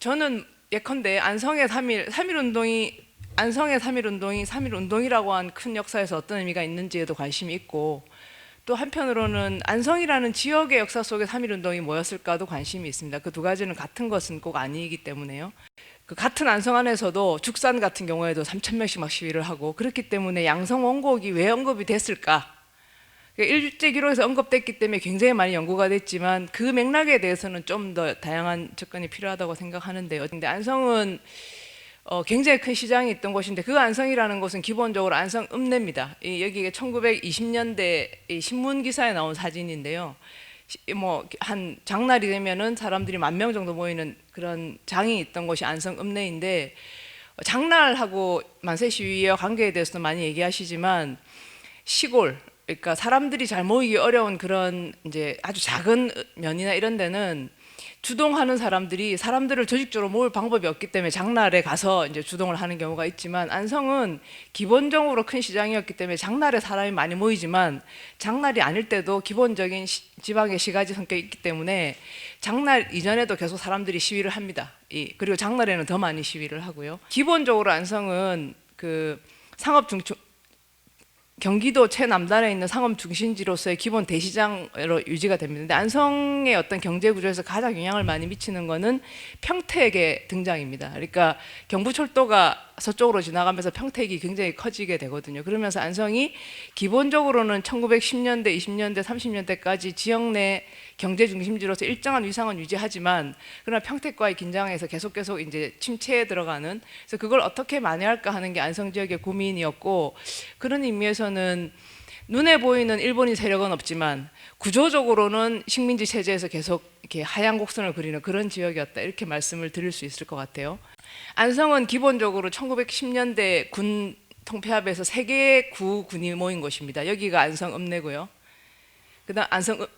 저는 예컨대 안성의 3.1운동이 3.1운동이라고 한 큰 역사에서 어떤 의미가 있는지에도 관심이 있고, 또 한편으로는 안성이라는 지역의 역사 속에 3.1운동이 뭐였을까도 관심이 있습니다. 그 두 가지는 같은 것은 꼭 아니기 때문에요. 그 같은 안성 안에서도 죽산 같은 경우에도 3,000명씩 막 시위를 하고, 그렇기 때문에 양성 원곡이 왜 언급이 됐을까? 일제 기록에서 언급됐기 때문에 굉장히 많이 연구가 됐지만 그 맥락에 대해서는 좀 더 다양한 접근이 필요하다고 생각하는데요. 근데 안성은 굉장히 큰 시장이 있던 곳인데, 그 안성이라는 곳은 기본적으로 안성 읍내입니다. 여기가 1920년대 신문 기사에 나온 사진인데요. 뭐 한 장날이 되면은 사람들이 10,000명 정도 모이는 그런 장이 있던 곳이 안성 읍내인데, 장날하고 만세 시위와 관계에 대해서도 많이 얘기하시지만 시골, 그러니까 사람들이 잘 모이기 어려운 그런 이제 아주 작은 면이나 이런 데는 주동하는 사람들이 사람들을 조직적으로 모을 방법이 없기 때문에 장날에 가서 이제 주동을 하는 경우가 있지만, 안성은 기본적으로 큰 시장이었기 때문에 장날에 사람이 많이 모이지만 장날이 아닐 때도 기본적인 지방의 시가지 성격이 있기 때문에 장날 이전에도 계속 사람들이 시위를 합니다. 그리고 장날에는 더 많이 시위를 하고요. 기본적으로 안성은 그 경기도 최남단에 있는 상업 중심지로서의 기본 대시장으로 유지가 됩니다. 근데 안성의 어떤 경제 구조에서 가장 영향을 많이 미치는 것은 평택의 등장입니다. 그러니까 경부철도가 서쪽으로 지나가면서 평택이 굉장히 커지게 되거든요. 그러면서 안성이 기본적으로는 1910년대, 20년대, 30년대까지 지역 내 경제 중심지로서 일정한 위상은 유지하지만, 그러나 평택과의 긴장에서 계속 이제 침체에 들어가는, 그래서 그걸 어떻게 만회할까 하는 게 안성 지역의 고민이었고, 그런 의미에서는 눈에 보이는 일본인 세력은 없지만 구조적으로는 식민지 체제에서 계속 이렇게 하얀 곡선을 그리는 그런 지역이었다, 이렇게 말씀을 드릴 수 있을 것 같아요. 안성은 기본적으로 1910년대 군 통폐합에서 3개의 군이 모인 곳입니다. 여기가 안성 읍내고요. 그다음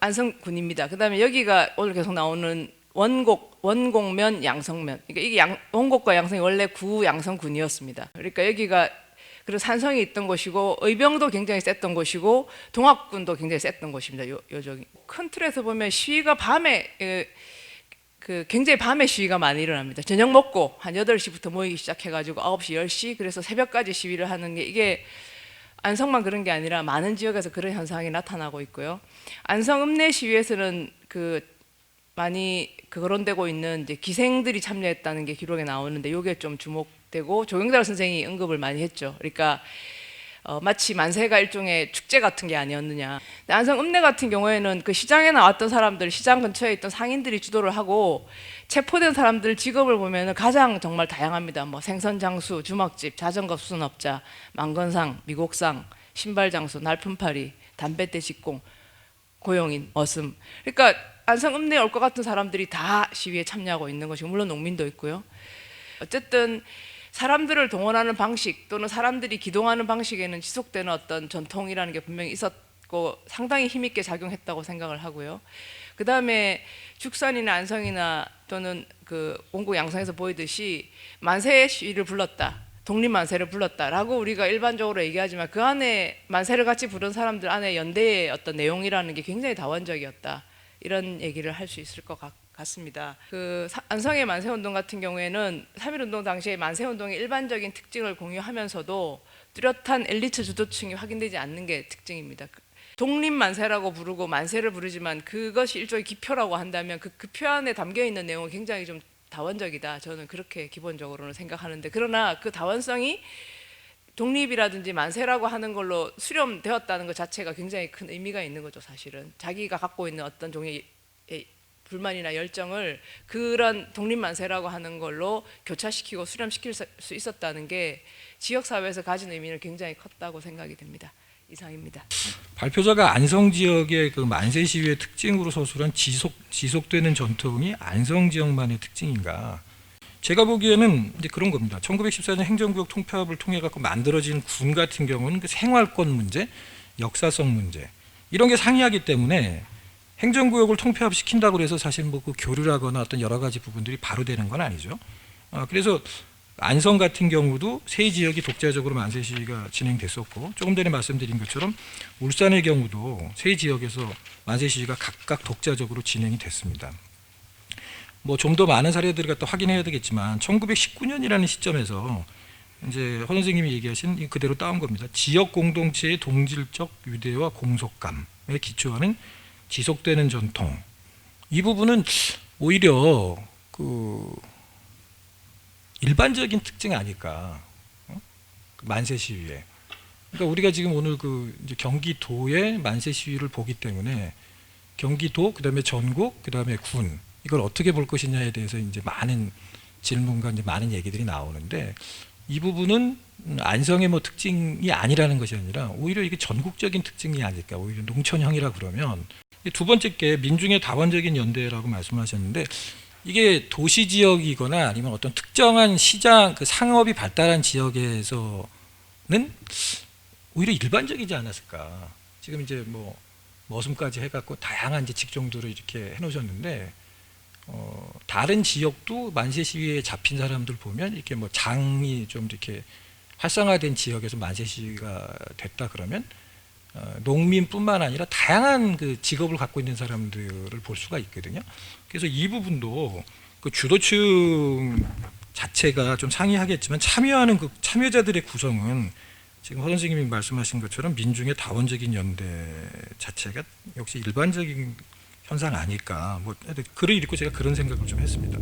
안성군입니다. 그다음에 여기가 오늘 계속 나오는 원곡면, 양성면. 그러니까 이게 원곡과 양성이 원래 양성군이었습니다. 그러니까 여기가 그리고 산성이 있던 곳이고, 의병도 굉장히 셌던 곳이고, 동학군도 굉장히 셌던 곳입니다. 요쪽이 큰 틀에서 보면 시위가 밤에 굉장히 밤에 시위가 많이 일어납니다. 저녁 먹고 한 8시부터 모이기 시작해가지고 9시, 10시, 그래서 새벽까지 시위를 하는 게, 이게 안성만 그런 게 아니라 많은 지역에서 그런 현상이 나타나고 있고요. 안성 읍내 시위에서는 많이 거론되고 있는 이제 기생들이 참여했다는 게 기록에 나오는데, 이게 좀 주목되고 조경달 선생이 언급을 많이 했죠. 그러니까 마치 만세가 일종의 축제 같은 게 아니었느냐. 안성 읍내 같은 경우에는 그 시장에 나왔던 사람들, 시장 근처에 있던 상인들이 주도를 하고, 체포된 사람들 직업을 보면은 가장 정말 다양합니다. 뭐 생선장수, 주먹집, 자전거 수선업자, 망건상, 미곡상, 신발장수, 날품팔이, 담뱃대 직공, 고용인, 머슴. 그러니까 안성 읍내에 올 것 같은 사람들이 다 시위에 참여하고 있는 것이고, 물론 농민도 있고요. 어쨌든 사람들을 동원하는 방식 또는 사람들이 기동하는 방식에는 지속되는 어떤 전통이라는 게 분명히 있었고 상당히 힘있게 작용했다고 생각을 하고요. 그 다음에 죽산이나 안성이나 또는 그 원곡 양성에서 보이듯이 만세 시위를 불렀다, 독립만세를 불렀다라고 우리가 일반적으로 얘기하지만, 그 안에 만세를 같이 부른 사람들 안에 연대의 어떤 내용이라는 게 굉장히 다원적이었다, 이런 얘기를 할 수 있을 것 같습니다. 그 안성의 만세운동 같은 경우에는 3.1운동 당시에 만세운동의 일반적인 특징을 공유하면서도 뚜렷한 엘리트 주도층이 확인되지 않는 게 특징입니다. 독립만세라고 부르고 만세를 부르지만 그것이 일종의 기표라고 한다면 그 표 안에 담겨있는 내용은 굉장히 좀 다원적이다, 저는 그렇게 기본적으로는 생각하는데, 그러나 그 다원성이 독립이라든지 만세라고 하는 걸로 수렴되었다는 것 자체가 굉장히 큰 의미가 있는 거죠. 사실은 자기가 갖고 있는 어떤 종류의 불만이나 열정을 그런 독립만세라고 하는 걸로 교차시키고 수렴시킬 수 있었다는 게 지역사회에서 가진 의미는 굉장히 컸다고 생각이 됩니다. 이상입니다. 발표자가 안성 지역의 그 만세 시위의 특징으로 서술한 지속되는 전통이 안성 지역만의 특징인가? 제가 보기에는 이제 그런 겁니다. 1914년 행정구역 통폐합을 통해 갖고 만들어진 군 같은 경우는 그 생활권 문제, 역사성 문제 이런 게 상이하기 때문에 행정구역을 통폐합시킨다고 해서 사실 뭐 그 교류라거나 어떤 여러 가지 부분들이 바로 되는 건 아니죠. 그래서 안성 같은 경우도 세 지역이 독자적으로 만세 시위가 진행됐었고, 조금 전에 말씀드린 것처럼 울산의 경우도 세 지역에서 만세 시위가 각각 독자적으로 진행이 됐습니다. 뭐 좀 더 많은 사례들을 갖다 확인해야 되겠지만 1919년이라는 시점에서 이제 허 선생님이 얘기하신 이 그대로 따온 겁니다. 지역 공동체의 동질적 유대와 공속감에 기초하는 지속되는 전통. 이 부분은 오히려 그 일반적인 특징 아닐까? 그 만세 시위에. 그러니까 우리가 지금 오늘 그 이제 경기도의 만세 시위를 보기 때문에 경기도, 그다음에 전국, 그다음에 군 이걸 어떻게 볼 것이냐에 대해서 이제 많은 질문과 이제 많은 얘기들이 나오는데 이 부분은 안성의 뭐 특징이 아니라는 것이 아니라 오히려 이게 전국적인 특징이 아닐까. 오히려 농촌형이라 그러면 두 번째 게 민중의 다원적인 연대라고 말씀하셨는데 이게 도시 지역이거나 아니면 어떤 특정한 시장 그 상업이 발달한 지역에서는 오히려 일반적이지 않았을까. 지금 이제 뭐 머슴까지 해갖고 다양한 이제 직종들을 이렇게 해놓으셨는데 다른 지역도 만세 시위에 잡힌 사람들 보면 이렇게 뭐 장이 좀 이렇게 활성화된 지역에서 만세 시위가 됐다 그러면 농민뿐만 아니라 다양한 그 직업을 갖고 있는 사람들을 볼 수가 있거든요. 그래서 이 부분도 그 주도층 자체가 좀 상이하겠지만 참여하는 그 참여자들의 구성은 지금 허 선생님이 말씀하신 것처럼 민중의 다원적인 연대 자체가 역시 일반적인 현상 아닐까. 뭐 글을 읽고 제가 그런 생각을 좀 했습니다.